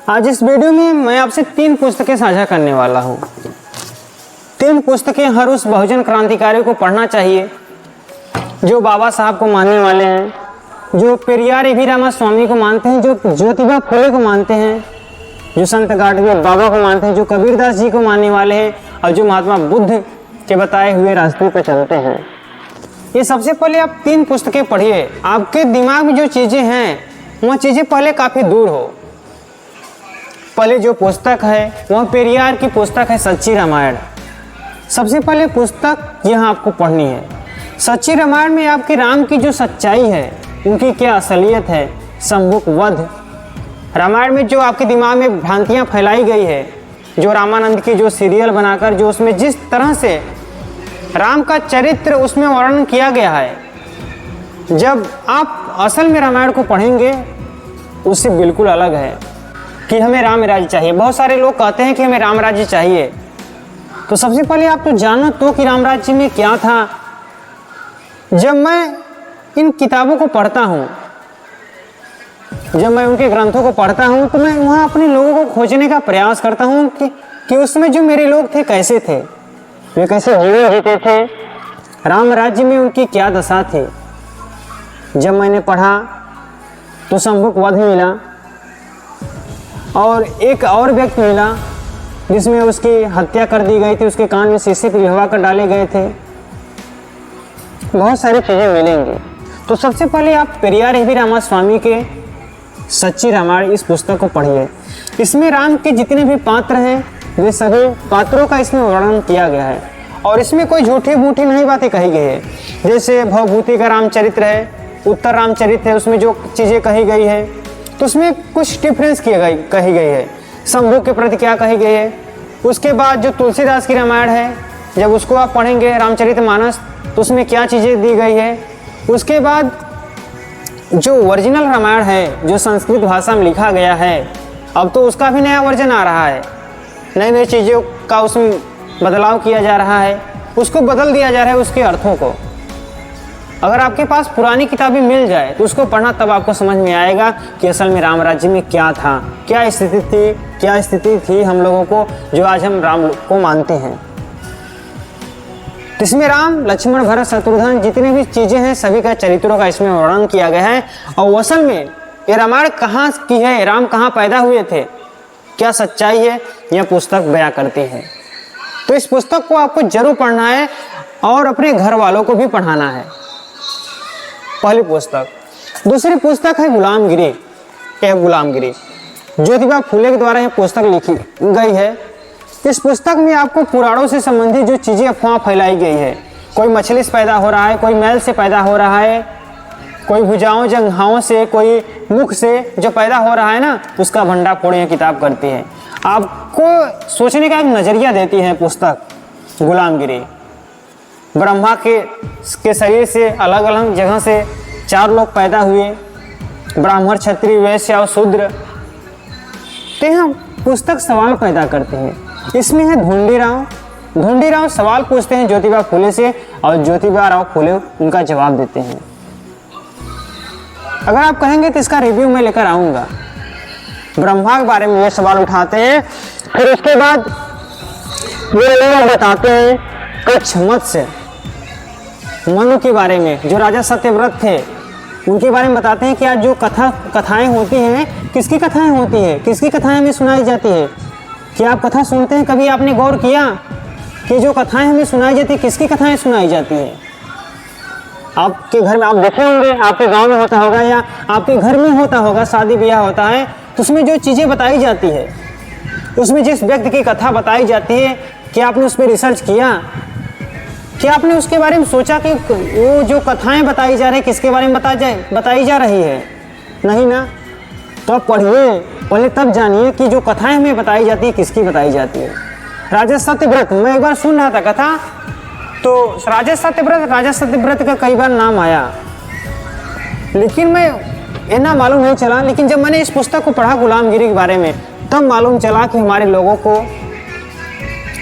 आज इस वीडियो में मैं आपसे 3 पुस्तकें साझा करने वाला हूँ। 3 पुस्तकें हर उस बहुजन क्रांतिकारी को पढ़ना चाहिए जो बाबा साहब को मानने वाले हैं, जो पेरियार एवी रामास्वामी को मानते हैं, जो ज्योतिबा फुले को मानते हैं, जो संत गाडगे बाबा को मानते हैं, जो कबीरदास जी को मानने वाले हैं और जो महात्मा बुद्ध के बताए हुए रास्ते पर चलते हैं। ये सबसे पहले आप 3 पुस्तकें पढ़िए। आपके दिमाग में जो चीज़ें हैं वह चीज़ें पहले काफ़ी दूर हो। पहले जो पुस्तक है वह पेरियार की पुस्तक है सच्ची रामायण। सबसे पहले पुस्तक यह आपको पढ़नी है। सच्ची रामायण में आपके राम की जो सच्चाई है, उनकी क्या असलियत है, शंभुक वध। रामायण में जो आपके दिमाग में भ्रांतियाँ फैलाई गई है, जो रामानंद की जो सीरियल बनाकर जो उसमें जिस तरह से राम का चरित्र उसमें वर्णन किया गया है, जब आप असल में रामायण को पढ़ेंगे उससे बिल्कुल अलग है कि हमें राम राज्य चाहिए। बहुत सारे लोग कहते हैं कि हमें राम राज्य चाहिए, तो सबसे पहले आप तो जानो तो कि राम राज्य में क्या था। जब मैं इन किताबों को पढ़ता हूँ, जब मैं उनके ग्रंथों को पढ़ता हूँ, तो मैं वहाँ अपने लोगों को खोजने का प्रयास करता हूँ कि उसमें जो मेरे लोग थे कैसे थे, वे कैसे जीवन जीते थे, राम राज्य में उनकी क्या दशा थी। जब मैंने पढ़ा तो शंभुक वध मिला और एक और व्यक्ति मिला जिसमें उसकी हत्या कर दी गई थी, उसके कान में शीशे पिघलवा कर डाले गए थे। बहुत सारी चीज़ें मिलेंगी। तो सबसे पहले आप पेरियार एवी रामास्वामी के सच्ची रामायण इस पुस्तक को पढ़िए। इसमें राम के जितने भी पात्र हैं वे सभी पात्रों का इसमें वर्णन किया गया है और इसमें कोई झूठी मूठी नहीं बातें कही गई है। जैसे भवभूति का रामचरित्र है, उत्तर रामचरित्र है, उसमें जो चीज़ें कही गई है तो उसमें कुछ डिफरेंस कही गई है। शंभु के प्रति क्या कही गई है। उसके बाद जो तुलसीदास की रामायण है, जब उसको आप पढ़ेंगे रामचरितमानस, तो उसमें क्या चीज़ें दी गई है। उसके बाद जो ओरिजिनल रामायण है, जो संस्कृत भाषा में लिखा गया है, अब तो उसका भी नया वर्जन आ रहा है, नई नई चीज़ों का उसमें बदलाव किया जा रहा है, उसको बदल दिया जा रहा है उसके अर्थों को। अगर आपके पास पुरानी किताबें मिल जाए तो उसको पढ़ना, तब आपको समझ में आएगा कि असल में राम राज्य में क्या था, क्या स्थिति थी हम लोगों को जो आज हम राम को मानते हैं। इसमें राम, लक्ष्मण, भरत, शत्रुघ्न जितने भी चीज़ें हैं सभी का चरित्रों का इसमें वर्णन किया गया है। और असल में ये रामायण कहाँ की है, राम कहाँ पैदा हुए थे, क्या सच्चाई है, यह पुस्तक बयां करती है। तो इस पुस्तक को आपको जरूर पढ़ना है और अपने घर वालों को भी पढ़ाना है। पहली पुस्तक। दूसरी पुस्तक है गुलामगिरी। यह गुलामगिरी ज्योतिबा फुले के द्वारा यह पुस्तक लिखी गई है। इस पुस्तक में आपको पुराणों से संबंधित जो चीज़ें अफवाह फैलाई गई है, कोई मछली से पैदा हो रहा है, कोई मैल से पैदा हो रहा है, कोई भुजाओं जंघाओं से, कोई मुख से जो पैदा हो रहा है ना, उसका भंडाफोड़ यह किताब करती है। आपको सोचने का एक नज़रिया देती है पुस्तक गुलामगिरी। ब्रह्मा के शरीर से अलग अलग जगह से 4 लोग पैदा हुए, ब्राह्मण, क्षत्रिय, वैश्य और शूद्र। तो यह पुस्तक सवाल पैदा करते हैं। इसमें है ढूंढीराव सवाल पूछते हैं ज्योतिबा फुले से और ज्योतिबा राव फुले उनका जवाब देते हैं। अगर आप कहेंगे तो इसका रिव्यू मैं लेकर आऊँगा। ब्रह्मा के बारे में ये सवाल उठाते हैं, फिर उसके बाद ये लोग बताते हैं कुछ मत्स्य मनु के बारे में, जो राजा सत्यव्रत थे उनके बारे में बताते हैं कि आज जो कथाएं होती हैं, किसकी कथाएं होती है, किसकी कथाएं हमें सुनाई जाती है। क्या आप कथा सुनते हैं? कभी आपने गौर किया कि जो कथाएं हमें सुनाई जाती है, किसकी कथाएं सुनाई जाती है? आपके घर में आप देखे होंगे, आपके गांव में होता होगा या आपके घर में होता होगा, शादी ब्याह होता है तो उसमें जो चीज़ें बताई जाती है, उसमें जिस व्यक्ति की कथा बताई जाती है, क्या आपने उस पर रिसर्च किया? क्या आपने उसके बारे में सोचा कि वो जो कथाएं बताई जा रही है किसके बारे में बताई जा रही है? नहीं ना। तो आप पढ़िए, पहले तब जानिए कि जो कथाएं हमें बताई जाती है किसकी बताई जाती है। राजा सत्यव्रत, मैं एक बार सुन रहा था कथा, तो राजा सत्यव्रत का कई बार नाम आया, लेकिन मैं इतना मालूम नहीं चला। लेकिन जब मैंने इस पुस्तक को पढ़ा गुलामगिरी के बारे में, तब मालूम चला कि हमारे लोगों को,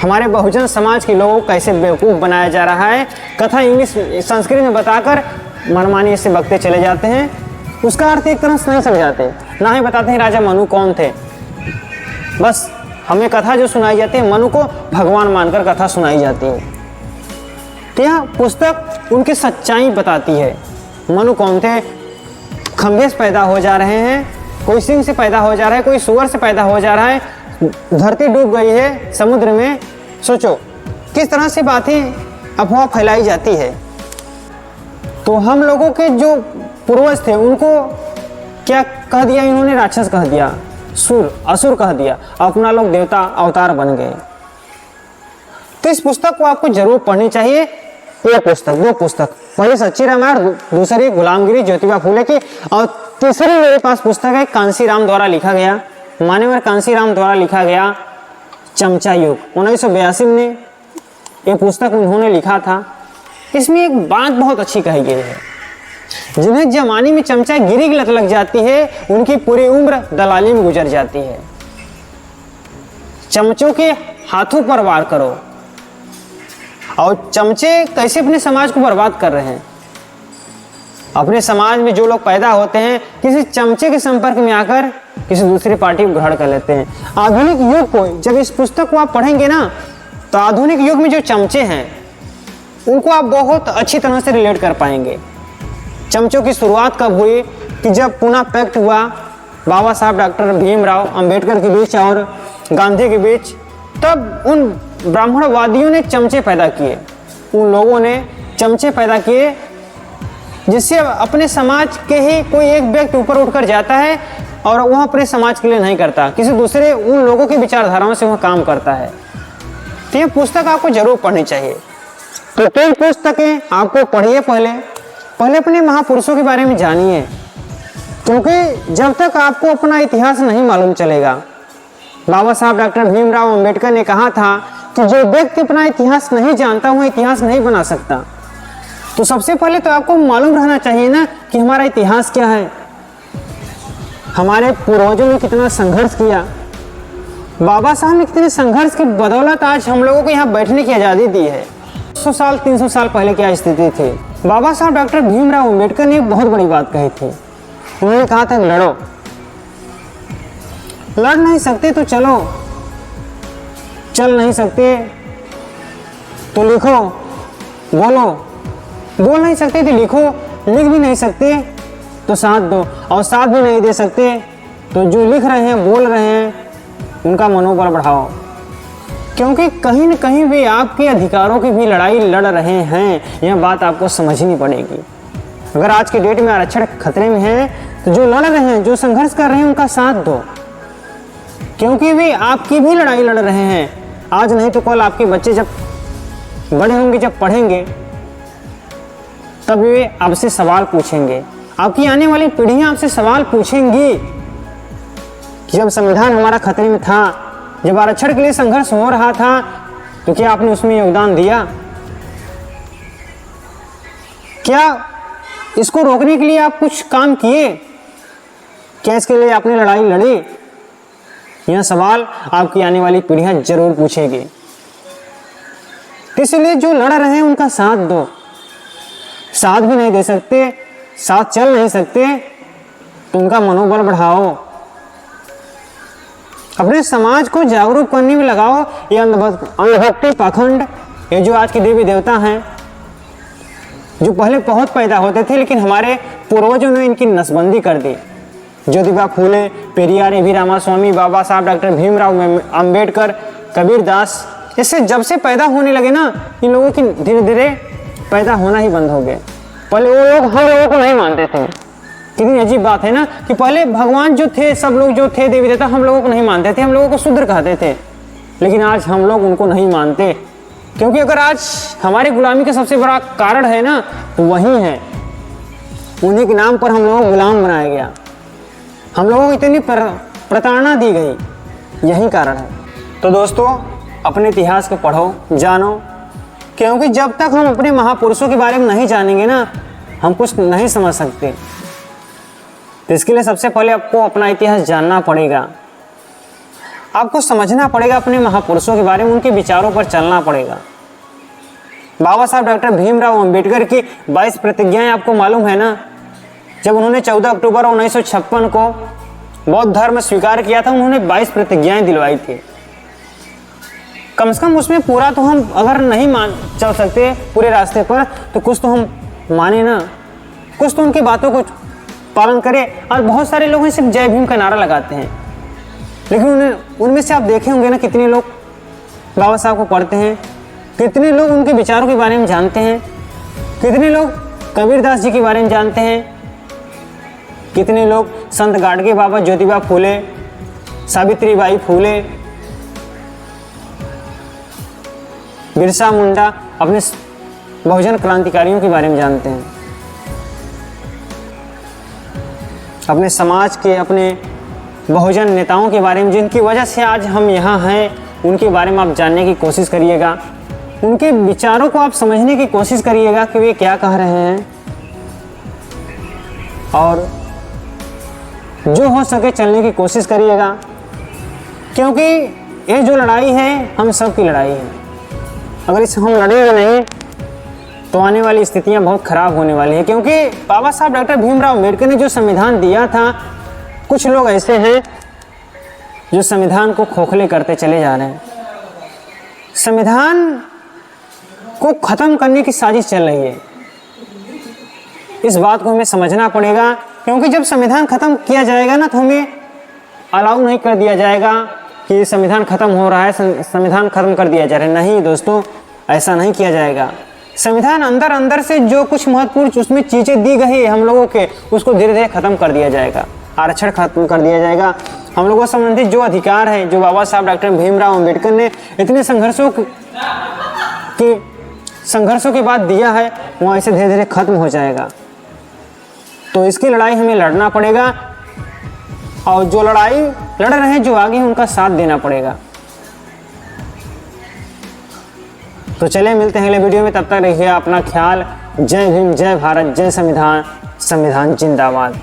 हमारे बहुजन समाज के लोगों को कैसे बेवकूफ़ बनाया जा रहा है। कथा इंग्लिश संस्कृत में बताकर मनमानी से बकते चले जाते हैं, उसका अर्थ एक तरह से नहीं समझाते, ना ही बताते हैं राजा मनु कौन थे। बस हमें कथा जो सुनाई जाती है, मनु को भगवान मानकर कथा सुनाई जाती है। तो यह पुस्तक उनकी सच्चाई बताती है। मनु कौन थे? खंभे से पैदा हो जा रहे हैं, कोई सिंह से पैदा हो जा रहा है, कोई सुअर से पैदा हो जा रहा है, धरती डूब गई है समुद्र में। सोचो किस तरह से बातें अफवाह फैलाई जाती है। तो हम लोगों के जो पूर्वज थे उनको क्या कह दिया इन्होंने? राक्षस कह दिया, असुर कह दिया, अपना लोग देवता अवतार बन गए। तो इस पुस्तक को आपको जरूर पढ़नी चाहिए। ये पुस्तक, दो पुस्तक, पहली सच्ची रामायण, दूसरी गुलामगिरी ज्योतिबा फूले की, और तीसरी मेरे पास पुस्तक है कांसीराम द्वारा लिखा गया, मान्यवर कांसीराम द्वारा लिखा गया चमचा युग। 1982 में ये पुस्तक उन्होंने लिखा था। इसमें एक बात बहुत अच्छी कही गई है, जिन्हें जवानी में चमचा गिरी की लत लग जाती है, उनकी पूरी उम्र दलाली में गुजर जाती है। चमचों के हाथों पर वार करो। और चमचे कैसे अपने समाज को बर्बाद कर रहे हैं? अपने समाज में जो लोग पैदा होते हैं किसी चमचे के संपर्क में आकर किसी दूसरी पार्टी को ग्रहण कर लेते हैं। आधुनिक युग को, जब इस पुस्तक को आप पढ़ेंगे ना, तो आधुनिक युग में जो चमचे हैं उनको आप बहुत अच्छी तरह से रिलेट कर पाएंगे। चमचों की शुरुआत कब हुई? कि जब पुणे पैक्ट हुआ बाबा साहब डॉक्टर भीमराव अंबेडकर के बीच और गांधी के बीच, तब उन ब्राह्मणवादियों ने चमचे पैदा किए। उन लोगों ने चमचे पैदा किए जिससे अपने समाज के ही कोई एक व्यक्ति ऊपर उठकर जाता है और वह अपने समाज के लिए नहीं करता, किसी दूसरे उन लोगों की विचारधाराओं से वह काम करता है। तो यह पुस्तक आपको जरूर पढ़नी चाहिए। तो 3 पुस्तकें आपको पढ़िए। पहले अपने महापुरुषों के बारे में जानिए, क्योंकि जब तक आपको अपना इतिहास नहीं मालूम चलेगा, बाबा साहब डॉक्टर भीमराव अंबेडकर ने कहा था कि जो व्यक्ति अपना इतिहास नहीं जानता वह इतिहास नहीं बना सकता। तो सबसे पहले तो आपको मालूम रहना चाहिए ना कि हमारा इतिहास क्या है, हमारे पूर्वजों ने कितना संघर्ष किया। बाबा साहब ने कितने संघर्ष की बदौलत आज हम लोगों को यहाँ बैठने की आज़ादी दी है। 100 साल 300 साल पहले क्या स्थिति थी? बाबा साहब डॉक्टर भीमराव अंबेडकर ने बहुत बड़ी बात कही थी। उन्होंने कहा था लड़ो, लड़ नहीं सकते तो चलो, चल नहीं सकते तो लिखो, बोलो, बोल नहीं सकते तो लिखो, लिख भी नहीं सकते तो साथ दो, और साथ भी नहीं दे सकते तो जो लिख रहे हैं बोल रहे हैं उनका मनोबल बढ़ाओ। क्योंकि कहीं न कहीं वे आपके अधिकारों की भी लड़ाई लड़ रहे हैं, यह बात आपको समझनी पड़ेगी। अगर आज के डेट में आरक्षण खतरे में है तो जो लड़ रहे हैं, जो संघर्ष कर रहे हैं उनका साथ दो, क्योंकि वे आपकी भी लड़ाई लड़ रहे हैं। आज नहीं तो कल आपके बच्चे जब बड़े होंगे, जब पढ़ेंगे, तब वे आपसे सवाल पूछेंगे, आपकी आने वाली पीढ़ियां आपसे सवाल पूछेंगी कि जब संविधान हमारा खतरे में था, जब आरक्षण के लिए संघर्ष हो रहा था, तो क्या आपने उसमें योगदान दिया? क्या इसको रोकने के लिए आप कुछ काम किए? क्या इसके लिए आपने लड़ाई लड़ी? यह सवाल आपकी आने वाली पीढ़ियां जरूर पूछेगी। इसलिए जो लड़ रहे हैं उनका साथ दो। साथ भी नहीं दे सकते, साथ चल नहीं सकते तो उनका मनोबल बढ़ाओ, अपने समाज को जागरूक करने में लगाओ। ये अंधभक्ति, पाखंड, ये जो आज के देवी देवता हैं, जो पहले बहुत पैदा होते थे लेकिन हमारे पूर्वजों ने इनकी नसबंदी कर दी। ज्योतिबा फूले, पेरियार, ए.वी. रामास्वामी, बाबा साहब डॉक्टर भीमराव अंबेडकर, कबीर दास, इससे जब से पैदा होने लगे ना, इन लोगों की धीरे धीरे पैदा होना ही बंद हो गए। पहले वो लोग हम लोगों को नहीं मानते थे। कितनी अजीब बात है ना कि पहले भगवान जो थे, सब लोग जो थे देवी देवता, हम लोगों को नहीं मानते थे, हम लोगों को शूद्र कहते थे। लेकिन आज हम लोग उनको नहीं मानते, क्योंकि अगर आज हमारी गुलामी का सबसे बड़ा कारण है ना, तो वही है, उन्हीं के नाम पर हम लोगों को गुलाम बनाया गया, हम लोगों को इतनी प्रताड़ना दी गई, यही कारण है। तो दोस्तों, अपने इतिहास को पढ़ो, जानो, क्योंकि जब तक हम अपने महापुरुषों के बारे में नहीं जानेंगे ना, हम कुछ नहीं समझ सकते। तो इसके लिए सबसे पहले आपको अपना इतिहास जानना पड़ेगा, आपको समझना पड़ेगा अपने महापुरुषों के बारे में, उनके विचारों पर चलना पड़ेगा। बाबा साहब डॉक्टर भीमराव अंबेडकर की 22 प्रतिज्ञाएं आपको मालूम है ना। जब उन्होंने 14 अक्टूबर 1956 को बौद्ध धर्म स्वीकार किया था, उन्होंने 22 प्रतिज्ञाएं दिलवाई थी। कम से कम उसमें पूरा तो हम अगर नहीं मान चल सकते पूरे रास्ते पर, तो कुछ तो हम माने ना, कुछ तो उनकी बातों को पालन करें। और बहुत सारे लोग हैं सिर्फ जय भीम का नारा लगाते हैं, लेकिन उनमें से आप देखे होंगे ना कितने लोग बाबा साहब को पढ़ते हैं, कितने लोग उनके विचारों के बारे में जानते हैं, कितने लोग कबीरदास जी के बारे में जानते हैं, कितने लोग संत गाडगे बाबा, ज्योतिबा फूले, सावित्रीबाई फूले, बिरसा मुंडा, अपने बहुजन क्रांतिकारियों के बारे में जानते हैं, अपने समाज के, अपने बहुजन नेताओं के बारे में, जिनकी वजह से आज हम यहाँ हैं, उनके बारे में आप जानने की कोशिश करिएगा, उनके विचारों को आप समझने की कोशिश करिएगा कि वे क्या कह रहे हैं, और जो हो सके चलने की कोशिश करिएगा, क्योंकि ये जो लड़ाई है हम सब की लड़ाई है। अगर इस हम लड़ेंगे नहीं तो आने वाली स्थितियां बहुत खराब होने वाली हैं, क्योंकि बाबा साहब डॉक्टर भीमराव अम्बेडकर ने जो संविधान दिया था, कुछ लोग ऐसे हैं जो संविधान को खोखले करते चले जा रहे हैं। संविधान को ख़त्म करने की साजिश चल रही है, इस बात को हमें समझना पड़ेगा, क्योंकि जब संविधान ख़त्म किया जाएगा ना, तो हमें अलाउ नहीं कर दिया जाएगा कि संविधान ख़त्म हो रहा है, संविधान ख़त्म कर दिया जा रहा है। नहीं दोस्तों, ऐसा नहीं किया जाएगा। संविधान अंदर अंदर से जो कुछ महत्वपूर्ण उसमें चीज़ें दी गई हम लोगों के, उसको धीरे धीरे ख़त्म कर दिया जाएगा, आरक्षण खत्म कर दिया जाएगा। हम लोगों से संबंधित जो अधिकार हैं, जो बाबा साहब डॉक्टर भीमराव अम्बेडकर ने इतने संघर्षों के बाद दिया है, वहाँ ऐसे धीरे धीरे खत्म हो जाएगा। तो इसकी लड़ाई हमें लड़ना पड़ेगा, और जो लड़ाई लड़ रहे हैं जो आगे हैं, उनका साथ देना पड़ेगा। तो चले मिलते हैं अगले वीडियो में, तब तक रखिए अपना ख्याल। जय भीम, जय भारत, जय संविधान, संविधान जिंदाबाद।